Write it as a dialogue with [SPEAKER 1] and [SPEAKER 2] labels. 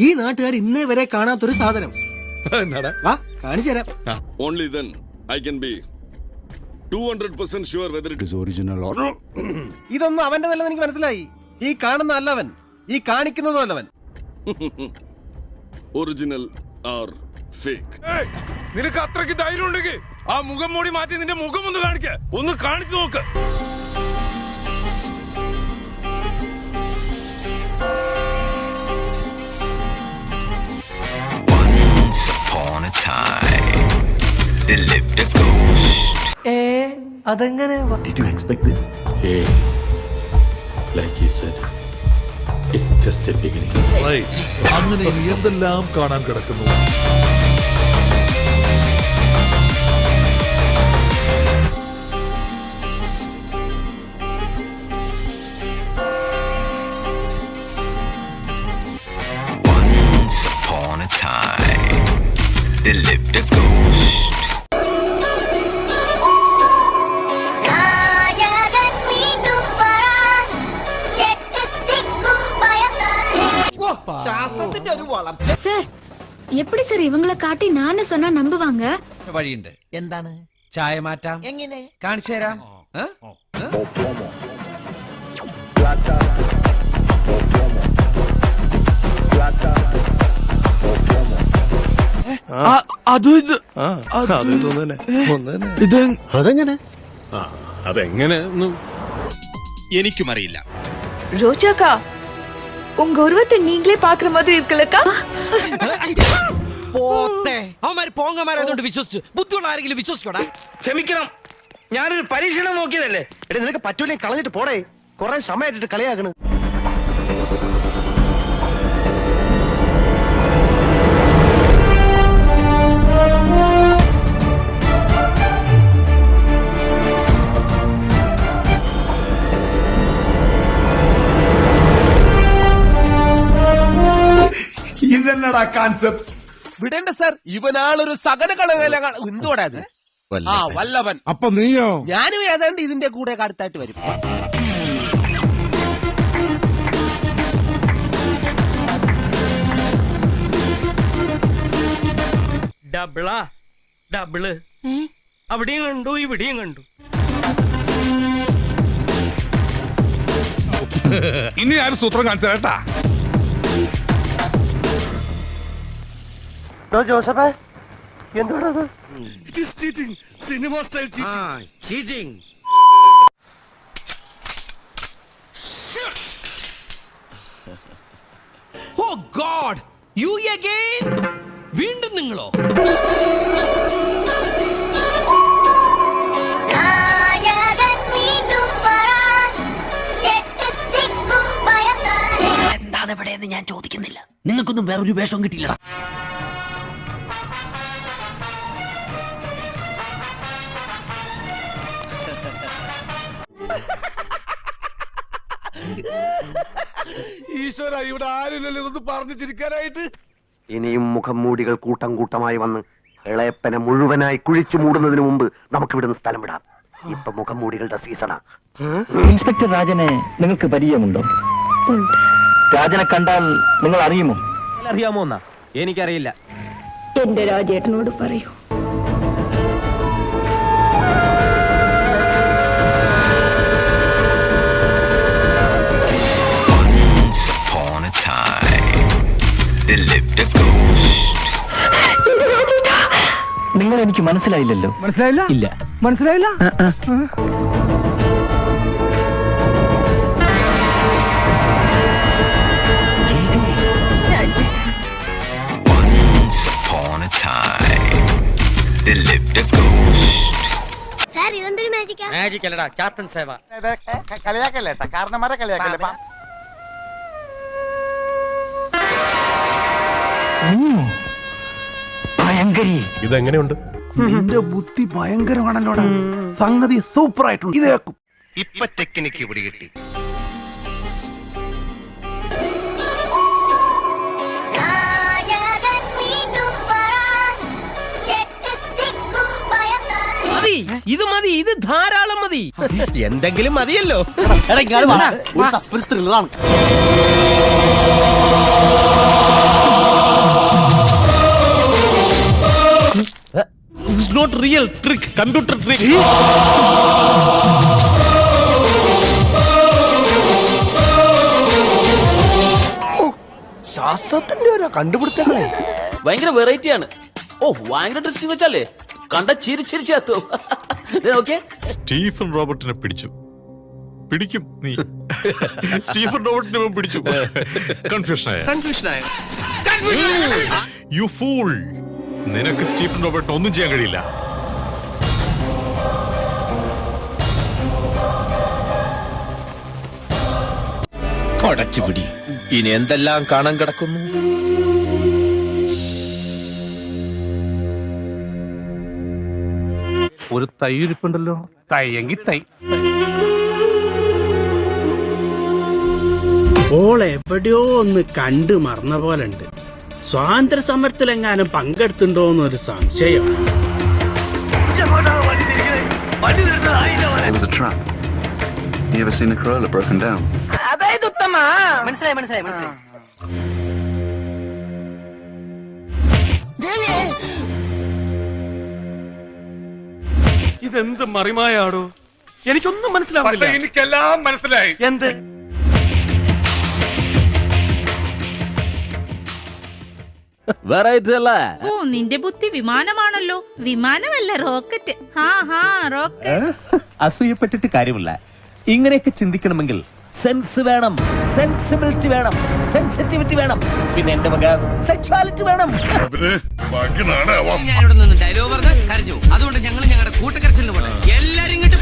[SPEAKER 1] ഈ നാട്ടുകാർ ഇന്നേ വരെ കാണാത്തൊരു സാധനം. വാ കാണിച്ചു തരാം.
[SPEAKER 2] Only then I can be 200% sure whether it is original or
[SPEAKER 3] ഇതൊന്നും അവന്റെ നല്ലത് എനിക്ക് മനസ്സിലായി. ഈ കാണുന്ന അല്ലവൻ, ഈ കാണിക്കുന്നതും അല്ലവൻ.
[SPEAKER 2] original or fake.
[SPEAKER 4] നിനക്ക് അത്രയ്ക്ക് ധൈര്യം ഉണ്ടെങ്കിൽ ആ മുഖം മൂടി മാറ്റി നിന്റെ മുഖം ഒന്ന് കാണിക്ക, ഒന്ന് കാണിച്ചു നോക്ക്.
[SPEAKER 1] അതെങ്ങനെ?
[SPEAKER 5] Did you expect this? Hey, like he said, it's just a beginning.
[SPEAKER 6] അങ്ങനെ ഇനി എന്തെല്ലാം കാണാൻ കിടക്കുന്നു.
[SPEAKER 7] Once upon a time, there lived a ghost.
[SPEAKER 3] ശാസ്ത്രത്തിന്റെ ഒരു വളർച്ച.
[SPEAKER 8] சார் எப்படி சார் இவங்கள காட்டி நானே சொன்னா நம்புவாங்க?
[SPEAKER 9] വഴിയുണ്ട്.
[SPEAKER 3] എന്താണ്?
[SPEAKER 9] ചായ മാറ്റാം.
[SPEAKER 3] എങ്ങനെ?
[SPEAKER 9] കാണിച്ചു തരാം.
[SPEAKER 4] അതെങ്ങനെ
[SPEAKER 7] എനിക്കും അറിയില്ല.
[SPEAKER 10] ரோஜாக்கா, உங்க உருவத்தை நீங்களே பாக்குற மாதிரி இருக்குல்லக்கா?
[SPEAKER 9] പോത്തെ അവന്മാര് പോങ്ങന്മാരായതുകൊണ്ട് വിശ്വസിച്ചു. ബുദ്ധിയുള്ള ആരെങ്കിലും വിശ്വസിക്കോടാ.
[SPEAKER 11] ക്ഷമിക്കണം, ഞാനൊരു പരീക്ഷണം നോക്കിയതല്ലേ.
[SPEAKER 3] എടി നിനക്ക് പറ്റൂലേ കളഞ്ഞിട്ട് പോടേ. കുറെ സമയമായിട്ട് കളിയാക്കണ്.
[SPEAKER 6] ഇതെന്നടാ കോൺസെപ്റ്റ്?
[SPEAKER 3] വിടേണ്ട സാർ, ഇവനാളൊരു സകല കളകല എന്തോടാ അത്? ആ വല്ലവൻ.
[SPEAKER 6] അപ്പൊ നീയോ?
[SPEAKER 3] ഞാനും ഏതാണ്ട് ഇതിന്റെ കൂടെ അടുത്തായിട്ട് വരും.
[SPEAKER 11] ഡബിളാ ഡബിള്. അവിടെയും കണ്ടു ഇവിടെയും കണ്ടു.
[SPEAKER 4] ഇനി ആരും സൂത്രം കാണിച്ചു കേട്ടാ.
[SPEAKER 3] ജോസഫേ, എന്തോടത്?
[SPEAKER 4] Cinema style
[SPEAKER 9] cheating. Oh God, you again? വീണ്ടും നിങ്ങളോ? എന്താണ് ഇവിടെ എന്ന് ഞാൻ ചോദിക്കുന്നില്ല. നിങ്ങൾക്കൊന്നും വേറൊരു വേഷവും കിട്ടിയില്ല.
[SPEAKER 4] ഈശ്വര, ഇവിടെ ആരില്ലല്ലോ ഇതൊന്ന് പറഞ്ഞു ചിരിക്കാനായിട്ട്.
[SPEAKER 3] ഇനിയും മുഖം മൂടികൾ കൂട്ടം കൂട്ടമായി വന്ന് ഇളയപ്പനെ മുഴുവനായി കുഴിച്ചു മൂടുന്നതിന് മുമ്പ് നമുക്ക് ഇവിടുന്ന് സ്ഥലം വിടാം. ഇപ്പൊ മുഖം മൂടികളുടെ സീസണാ.
[SPEAKER 11] ഇൻസ്പെക്ടർ രാജനെ നിങ്ങൾക്ക് പരിചയമുണ്ടോ? രാജനെ കണ്ടാൽ നിങ്ങൾ അറിയുമോ?
[SPEAKER 3] അറിയാമോ എന്നാ? എനിക്കറിയില്ല.
[SPEAKER 8] എന്റെ രാജേട്ടനോട് പറയൂ.
[SPEAKER 11] നിങ്ങൾ എനിക്ക് മനസ്സിലായില്ലല്ലോ. മനസ്സിലായില്ല? ഇല്ല, മനസ്സിലായില്ല. മാജിക് അല്ലടാ, ചാത്തൻ സേവ.
[SPEAKER 3] കളിയാക്കല്ലേട്ടാ, കാരണന്മാരെ കളിയാക്കല്ലേ.
[SPEAKER 4] ഇതെങ്ങനെയുണ്ട്?
[SPEAKER 6] നിന്റെ ബുദ്ധി ഭയങ്കരമാണല്ലോടാ. സംഗതി സൂപ്പർ ആയിട്ടുണ്ട്. ഇതേക്കും
[SPEAKER 7] ഇപ്പൊ ടെക്നിക്ക് പിടികിട്ടി.
[SPEAKER 9] ഇത് മതി, ഇത് ധാരാളം മതി. എന്തെങ്കിലും മതിയല്ലോ.
[SPEAKER 1] സസ്പെൻസ് ത്രില്ലറാണ്.
[SPEAKER 5] Not real trick, computer trick.
[SPEAKER 9] ശാസ്ത്രത്തിന്റെ ഓരോ കണ്ടുപിടുത്തങ്ങളെ
[SPEAKER 11] ഭയങ്കര വെറൈറ്റി ആണ്. ഓ ഭയങ്കര ഇൻട്രസ്റ്റിംഗ് വെച്ചാലേ കണ്ട ചിരിച്ചിരിച്ചു. ഓക്കെ,
[SPEAKER 5] സ്റ്റീഫൻ റോബർട്ടിനെ പിടിക്കും നീ. സ്റ്റീഫൻ റോബർട്ടിനെ പിടിച്ചു. കൺഫ്യൂഷനായ യു ഫൂൾ. നിനക്ക് സ്റ്റീഫൻ റോബർട്ട് ഒന്നും ചെയ്യാൻ കഴിയില്ല.
[SPEAKER 9] കൊടച്ചുപിടി. ഇനി എന്തെല്ലാം കാണാൻ കിടക്കുന്നു.
[SPEAKER 6] ഒരു തൈ ഇരിപ്പുണ്ടല്ലോ, തൈയെങ്കിൽ തൈ.
[SPEAKER 1] ഓൾ എവിടെയോ ഒന്ന് കണ്ടു മറന്ന പോലെ ഉണ്ട്. സ്വാതന്ത്ര്യ സമരത്തിലെങ്ങാനും പങ്കെടുത്തിട്ടുണ്ടോന്നൊരു സംശയം.
[SPEAKER 3] അതായത് ഉത്തമ മനസ്സിലായി.
[SPEAKER 6] ഇതെന്ത് മറിമായാടോ, എനിക്കൊന്നും മനസ്സിലാവില്ല.
[SPEAKER 4] എനിക്കെല്ലാം മനസ്സിലായി.
[SPEAKER 6] എന്ത്?
[SPEAKER 10] ഓ നിന്റെ ബുദ്ധി വിമാനമാണല്ലോ. വിമാനമല്ല, റോക്കറ്റ്. റോക്കറ്റ്.
[SPEAKER 11] അസൂയപ്പെട്ടിട്ട് കാര്യമില്ല. ഇങ്ങനെയൊക്കെ ചിന്തിക്കണമെങ്കിൽ സെൻസ് വേണം, സെൻസിബിലിറ്റി വേണം, സെൻസിറ്റിവിറ്റി വേണം, പിന്നെ എന്റെ വക സെക്സ്വാലിറ്റി വേണം.
[SPEAKER 7] ഞാനിവിടെ നിന്ന് ഡയലോഗ് പറഞ്ഞ കരഞ്ഞു. അതുകൊണ്ട് ഞങ്ങൾ ഞങ്ങളുടെ കൂട്ടക്കരച്ചിലിന് പോലെ എല്ലാരും ഇങ്ങോട്ട്